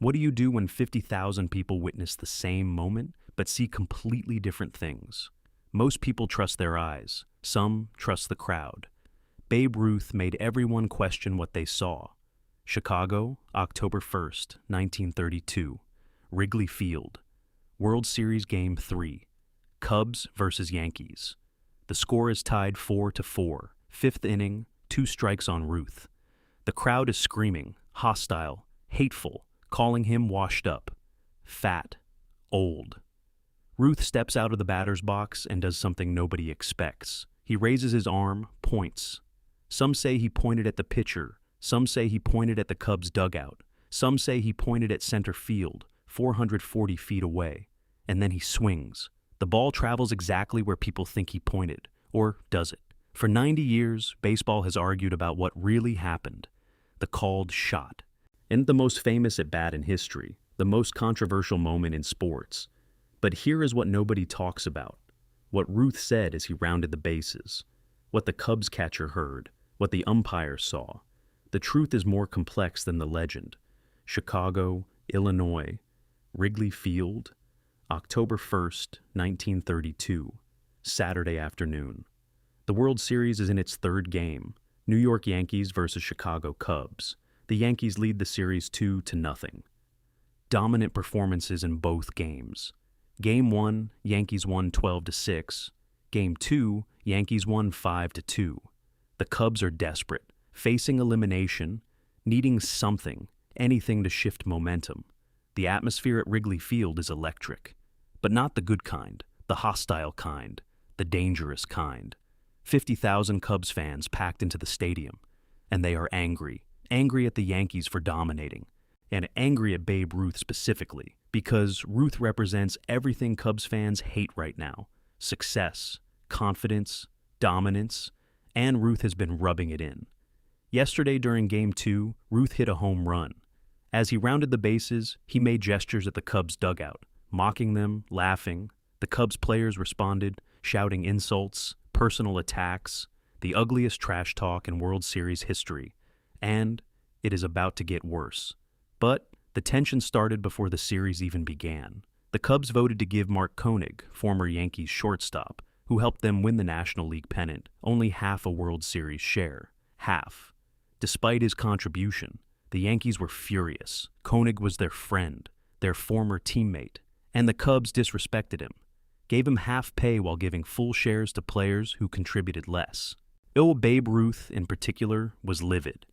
What do you do when 50,000 people witness the same moment but see completely different things? Most people trust their eyes. Some trust the crowd. Babe Ruth made everyone question what they saw. Chicago, October 1st, 1932. Wrigley Field. World Series Game 3. Cubs versus Yankees. The score is tied 4-4. Fifth inning, 2 strikes on Ruth. The crowd is screaming, hostile, hateful, calling him washed up, fat, old. Ruth steps out of the batter's box and does something nobody expects. He raises his arm, points. Some say he pointed at the pitcher. Some say he pointed at the Cubs' dugout. Some say he pointed at center field, 440 feet away. And then he swings. The ball travels exactly where people think he pointed. Or does it? For 90 years, baseball has argued about what really happened. The called shot. And the most famous at-bat in history. The most controversial moment in sports. But here is what nobody talks about. What Ruth said as he rounded the bases. What the Cubs catcher heard. What the umpire saw. The truth is more complex than the legend. Chicago, Illinois, Wrigley Field, October 1st, 1932, Saturday afternoon. The World Series is in its 3rd game. New York Yankees versus Chicago Cubs. The Yankees lead the series 2-0. Dominant performances in both games. Game 1, Yankees won 12-6. Game 2, Yankees won 5-2. The Cubs are desperate, facing elimination, needing something, anything to shift momentum. The atmosphere at Wrigley Field is electric, but not the good kind, the hostile kind, the dangerous kind. 50,000 Cubs fans packed into the stadium, and they are angry at the Yankees for dominating, and angry at Babe Ruth specifically, because Ruth represents everything Cubs fans hate right now: success, confidence, dominance, and Ruth has been rubbing it in. Yesterday during Game 2, Ruth hit a home run. As he rounded the bases, he made gestures at the Cubs' dugout, mocking them, laughing. The Cubs players responded, shouting insults, personal attacks, the ugliest trash talk in World Series history. And it is about to get worse. But the tension started before the series even began. The Cubs voted to give Mark Koenig, former Yankees shortstop, who helped them win the National League pennant, only half a World Series share. Half. Despite his contribution, the Yankees were furious. Koenig was their friend, their former teammate, and the Cubs disrespected him, gave him half pay while giving full shares to players who contributed less. Babe Ruth, in particular, was livid,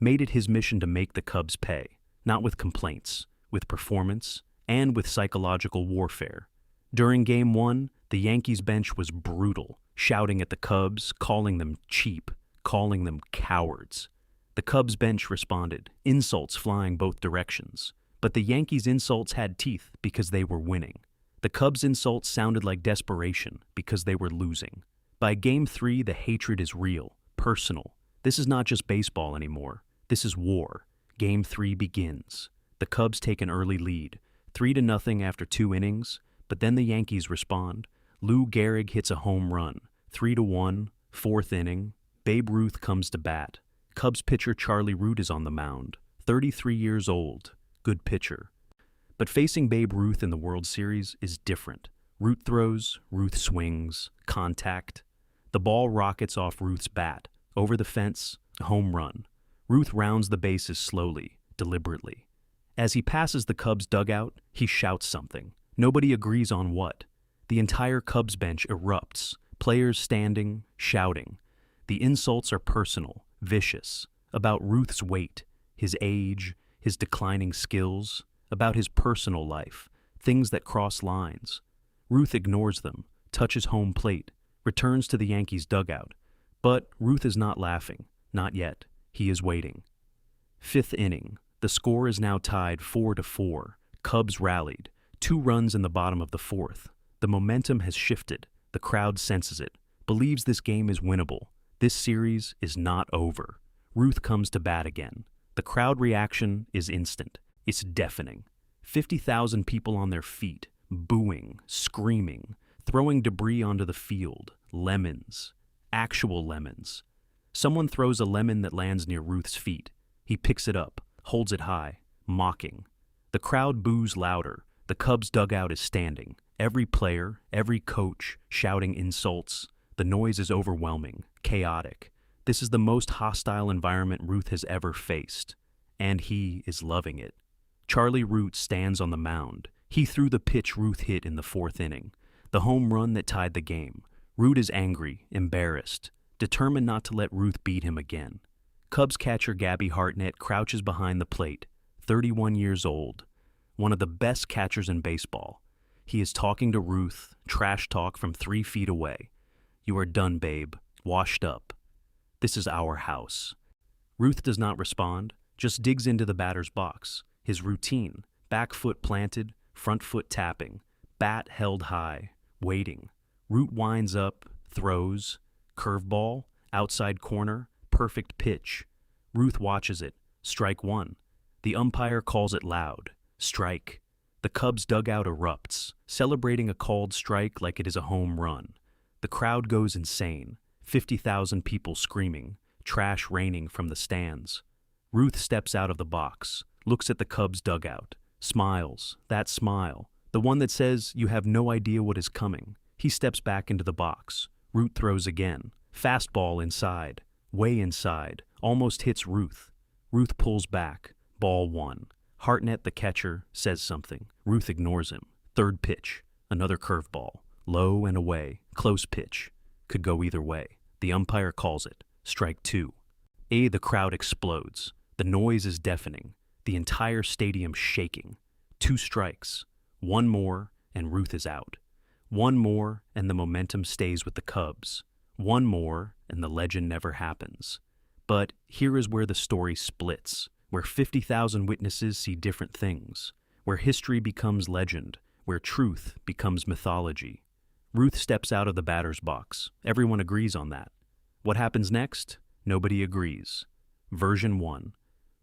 made it his mission to make the Cubs pay, not with complaints, with performance, and with psychological warfare. During Game 1, the Yankees bench was brutal, shouting at the Cubs, calling them cheap, calling them cowards. The Cubs bench responded, insults flying both directions. But the Yankees' insults had teeth because they were winning. The Cubs' insults sounded like desperation because they were losing. By Game 3, the hatred is real, personal. This is not just baseball anymore. This is war. Game 3 begins. The Cubs take an early lead, 3-0 after 2 innings, but then the Yankees respond. Lou Gehrig hits a home run, 3-1, 4th inning. Babe Ruth comes to bat. Cubs pitcher Charlie Root is on the mound, 33 years old, good pitcher. But facing Babe Ruth in the World Series is different. Root throws, Ruth swings, contact. The ball rockets off Ruth's bat, over the fence, a home run. Ruth rounds the bases slowly, deliberately. As he passes the Cubs dugout, he shouts something. Nobody agrees on what. The entire Cubs bench erupts, players standing, shouting. The insults are personal, vicious, about Ruth's weight, his age, his declining skills, about his personal life, things that cross lines. Ruth ignores them, touches home plate, returns to the Yankees' dugout. But Ruth is not laughing, not yet. He is waiting. 5th inning. The score is now tied 4-4. Cubs rallied. 2 runs in the bottom of the 4th. The momentum has shifted. The crowd senses it, believes this game is winnable. This series is not over. Ruth comes to bat again. The crowd reaction is instant. It's deafening. 50,000 people on their feet, booing, screaming, throwing debris onto the field. Lemons. Actual lemons. Someone throws a lemon that lands near Ruth's feet. He picks it up, holds it high, mocking. The crowd boos louder. The Cubs dugout is standing. Every player, every coach, shouting insults. The noise is overwhelming, chaotic. This is the most hostile environment Ruth has ever faced. And he is loving it. Charlie Root stands on the mound. He threw the pitch Ruth hit in the fourth inning, the home run that tied the game. Root is angry, embarrassed, determined not to let Ruth beat him again. Cubs catcher Gabby Hartnett crouches behind the plate, 31 years old, one of the best catchers in baseball. He is talking to Ruth, trash talk from 3 feet away. "You are done, babe, washed up. This is our house." Ruth does not respond, just digs into the batter's box. His routine, back foot planted, front foot tapping, bat held high, waiting. Root winds up, throws, curveball, outside corner, perfect pitch. Ruth watches it, strike one. The umpire calls it loud, strike. The Cubs dugout erupts, celebrating a called strike like it is a home run. The crowd goes insane, 50,000 people screaming, trash raining from the stands. Ruth steps out of the box, looks at the Cubs dugout, smiles, that smile, the one that says you have no idea what is coming. He steps back into the box. Root throws again. Fastball inside, way inside, almost hits Ruth. Ruth pulls back, ball one. Hartnett, the catcher, says something. Ruth ignores him. Third pitch, another curveball, low and away, close pitch. Could go either way. The umpire calls it, strike two. The crowd explodes. The noise is deafening. The entire stadium shaking. 2 strikes. One more, and Ruth is out. One more, and the momentum stays with the Cubs. One more, and the legend never happens. But here is where the story splits, where 50,000 witnesses see different things, where history becomes legend, where truth becomes mythology. Ruth steps out of the batter's box. Everyone agrees on that. What happens next? Nobody agrees. Version 1.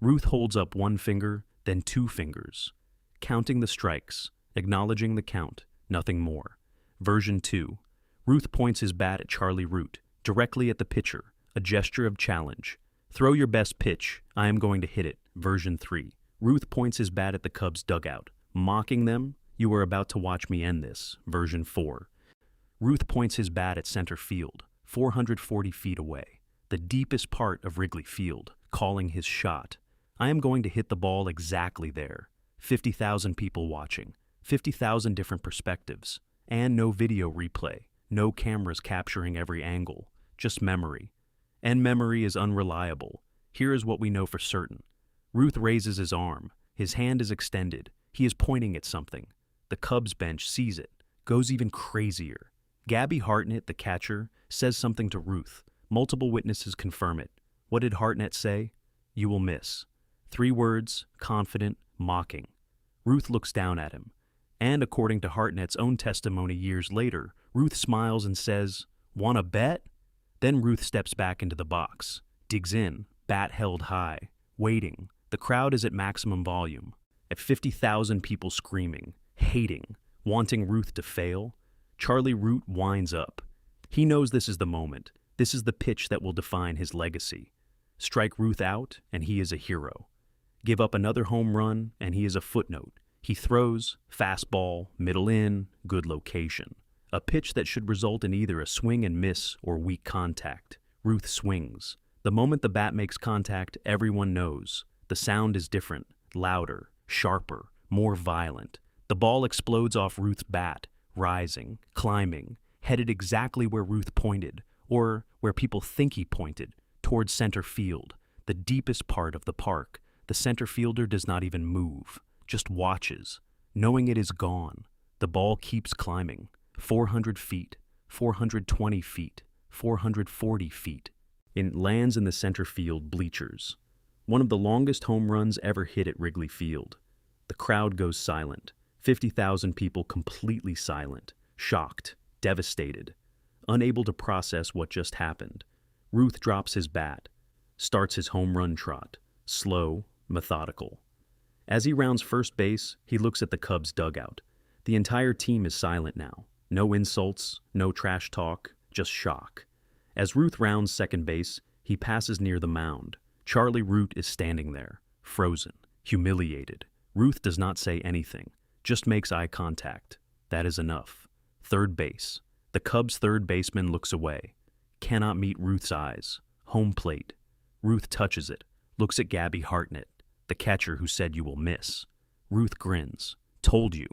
Ruth holds up 1 finger, then 2 fingers, counting the strikes, acknowledging the count, nothing more. Version 2. Ruth points his bat at Charlie Root, directly at the pitcher, a gesture of challenge. "Throw your best pitch, I am going to hit it." Version 3. Ruth points his bat at the Cubs dugout, mocking them. "You are about to watch me end this." Version 4. Ruth points his bat at center field, 440 feet away, the deepest part of Wrigley Field, calling his shot. "I am going to hit the ball exactly there." 50,000 people watching, 50,000 different perspectives, and no video replay, no cameras capturing every angle, just memory. And memory is unreliable. Here is what we know for certain. Ruth raises his arm. His hand is extended. He is pointing at something. The Cubs bench sees it, goes even crazier. Gabby Hartnett, the catcher, says something to Ruth. Multiple witnesses confirm it. What did Hartnett say? "You will miss." 3 words, confident, mocking. Ruth looks down at him. And according to Hartnett's own testimony years later, Ruth smiles and says, "Want to bet?" Then Ruth steps back into the box, digs in, bat held high, waiting. The crowd is at maximum volume, at 50,000 people screaming, hating, wanting Ruth to fail. Charlie Root winds up. He knows this is the moment. This is the pitch that will define his legacy. Strike Ruth out, and he is a hero. Give up another home run, and he is a footnote. He throws, fastball, middle in, good location. A pitch that should result in either a swing and miss or weak contact. Ruth swings. The moment the bat makes contact, everyone knows. The sound is different, louder, sharper, more violent. The ball explodes off Ruth's bat, rising, climbing, headed exactly where Ruth pointed, or where people think he pointed, towards center field, the deepest part of the park. The center fielder does not even move, just watches, knowing it is gone. The ball keeps climbing, 400 feet, 420 feet, 440 feet. It lands in the center field bleachers. One of the longest home runs ever hit at Wrigley Field. The crowd goes silent, 50,000 people completely silent, shocked, devastated, unable to process what just happened. Ruth drops his bat, starts his home run trot, slow, methodical. As he rounds first base, he looks at the Cubs dugout. The entire team is silent now. No insults, no trash talk, just shock. As Ruth rounds second base, he passes near the mound. Charlie Root is standing there, frozen, humiliated. Ruth does not say anything, just makes eye contact. That is enough. Third base. The Cubs' third baseman looks away. Cannot meet Ruth's eyes. Home plate. Ruth touches it, looks at Gabby Hartnett, the catcher who said you will miss. Ruth grins. Told you.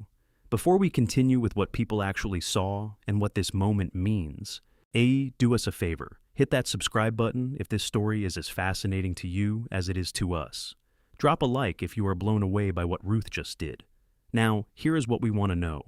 Before we continue with what people actually saw and what this moment means, do us a favor. Hit that subscribe button if this story is as fascinating to you as it is to us. Drop a like if you are blown away by what Ruth just did. Now, here is what we want to know.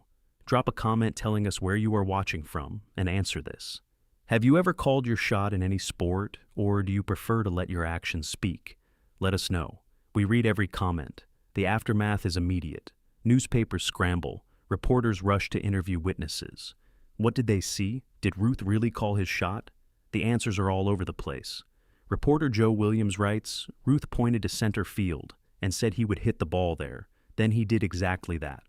Drop a comment telling us where you are watching from and answer this. Have you ever called your shot in any sport, or do you prefer to let your actions speak? Let us know. We read every comment. The aftermath is immediate. Newspapers scramble. Reporters rush to interview witnesses. What did they see? Did Ruth really call his shot? The answers are all over the place. Reporter Joe Williams writes, Ruth pointed to center field and said he would hit the ball there. Then he did exactly that.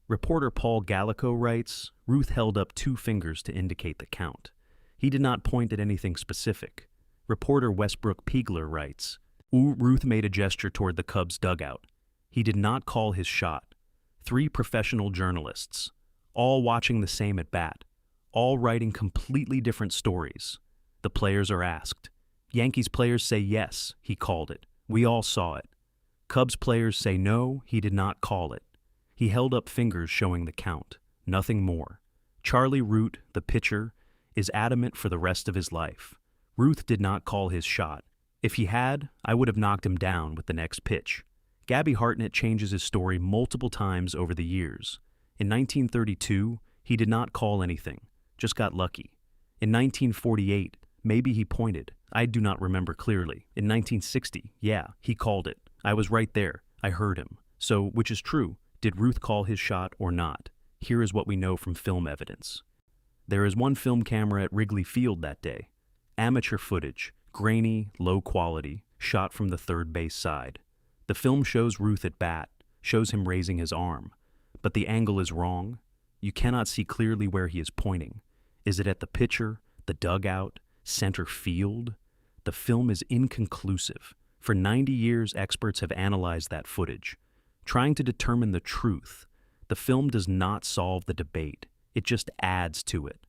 Reporter Paul Gallico writes, Ruth held up 2 fingers to indicate the count. He did not point at anything specific. Reporter Westbrook Piegler writes, Ruth made a gesture toward the Cubs' dugout. He did not call his shot. 3 professional journalists, all watching the same at bat, all writing completely different stories. The players are asked. Yankees players say yes, he called it. We all saw it. Cubs players say no, he did not call it. He held up fingers showing the count. Nothing more. Charlie Root, the pitcher, is adamant for the rest of his life. Ruth did not call his shot. If he had, I would have knocked him down with the next pitch. Gabby Hartnett changes his story multiple times over the years. In 1932, he did not call anything, just got lucky. In 1948, maybe he pointed. I do not remember clearly. In 1960, yeah, he called it. I was right there. I heard him. So, which is true? Did Ruth call his shot or not? Here is what we know from film evidence. There is one film camera at Wrigley Field that day. Amateur footage, grainy, low quality, shot from the third base side. The film shows Ruth at bat, shows him raising his arm. But the angle is wrong. You cannot see clearly where he is pointing. Is it at the pitcher, the dugout, center field? The film is inconclusive. For 90 years, experts have analyzed that footage, trying to determine the truth. The film does not solve the debate. It just adds to it.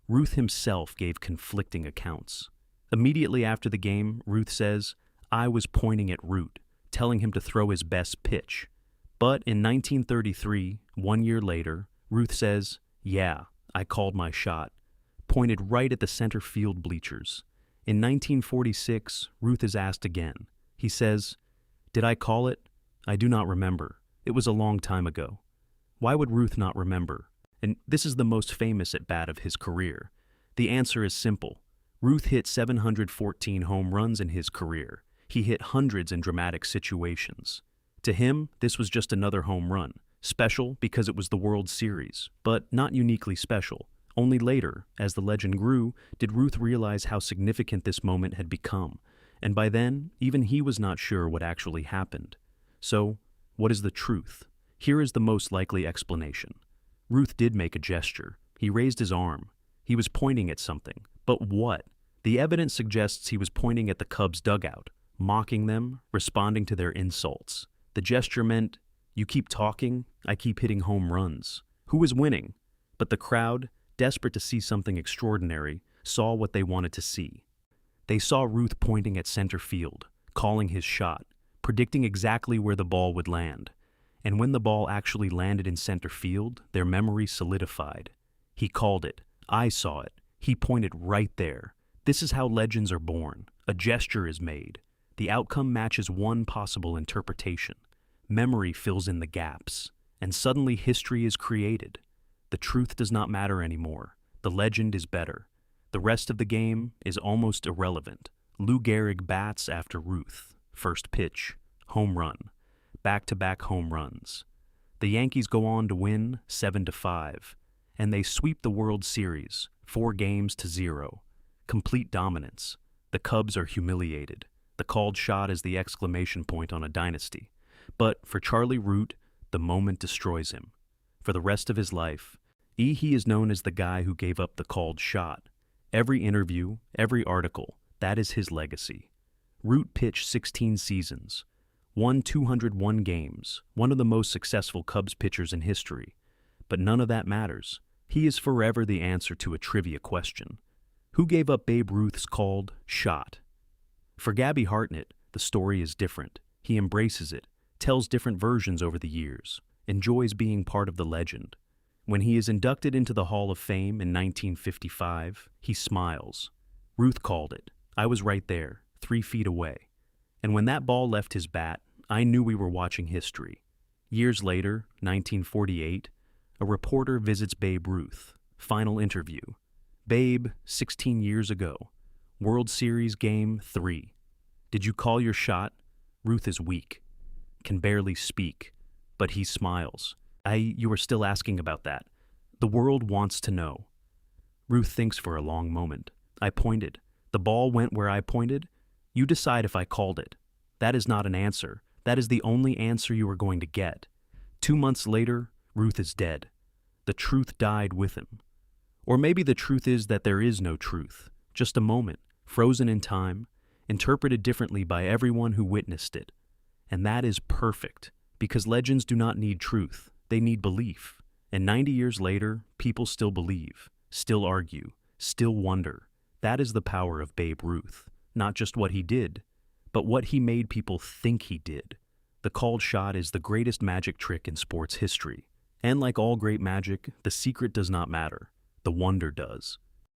Ruth himself gave conflicting accounts. Immediately after the game, Ruth says, I was pointing at Root, telling him to throw his best pitch. But in 1933, 1 year later, Ruth says, yeah, I called my shot, pointed right at the center field bleachers. In 1946, Ruth is asked again. He says, did I call it? I do not remember. It was a long time ago. Why would Ruth not remember? And this is the most famous at bat of his career. The answer is simple. Ruth hit 714 home runs in his career. He hit hundreds in dramatic situations. To him, this was just another home run. Special because it was the World Series, but not uniquely special. Only later, as the legend grew, did Ruth realize how significant this moment had become. And by then, even he was not sure what actually happened. So, what is the truth? Here is the most likely explanation. Ruth did make a gesture. He raised his arm. He was pointing at something. But what? The evidence suggests he was pointing at the Cubs' dugout, mocking them, responding to their insults. The gesture meant, you keep talking, I keep hitting home runs. Who was winning? But the crowd, desperate to see something extraordinary, saw what they wanted to see. They saw Ruth pointing at center field, calling his shot, predicting exactly where the ball would land. And when the ball actually landed in center field, their memory solidified. He called it. I saw it. He pointed right there. This is how legends are born. A gesture is made. The outcome matches one possible interpretation. Memory fills in the gaps. And suddenly history is created. The truth does not matter anymore. The legend is better. The rest of the game is almost irrelevant. Lou Gehrig bats after Ruth. First pitch. Home run. Back-to-back home runs. The Yankees go on to win 7-5, and they sweep the World Series 4-0. Complete dominance. The Cubs are humiliated. The called shot is the exclamation point on a dynasty. But for Charlie Root, the moment destroys him. For the rest of his life, he is known as the guy who gave up the called shot. Every interview, every article, that is his legacy. Root pitched 16 seasons. Won 201 games, one of the most successful Cubs pitchers in history. But none of that matters. He is forever the answer to a trivia question. Who gave up Babe Ruth's called shot? For Gabby Hartnett, the story is different. He embraces it, tells different versions over the years, enjoys being part of the legend. When he is inducted into the Hall of Fame in 1955, he smiles. Ruth called it. I was right there, 3 feet away. And when that ball left his bat, I knew we were watching history. Years later, 1948, a reporter visits Babe Ruth. Final interview. Babe, 16 years ago. World Series Game 3. Did you call your shot? Ruth is weak. Can barely speak. But he smiles. You were still asking about that. The world wants to know. Ruth thinks for a long moment. I pointed. The ball went where I pointed. You decide if I called it. That is not an answer. That is the only answer you are going to get. 2 months later, Ruth is dead. The truth died with him. Or maybe the truth is that there is no truth. Just a moment, frozen in time, interpreted differently by everyone who witnessed it. And that is perfect, because legends do not need truth. They need belief. And 90 years later, people still believe, still argue, still wonder. That is the power of Babe Ruth. Not just what he did, but what he made people think he did. The called shot is the greatest magic trick in sports history. And like all great magic, the secret does not matter. The wonder does.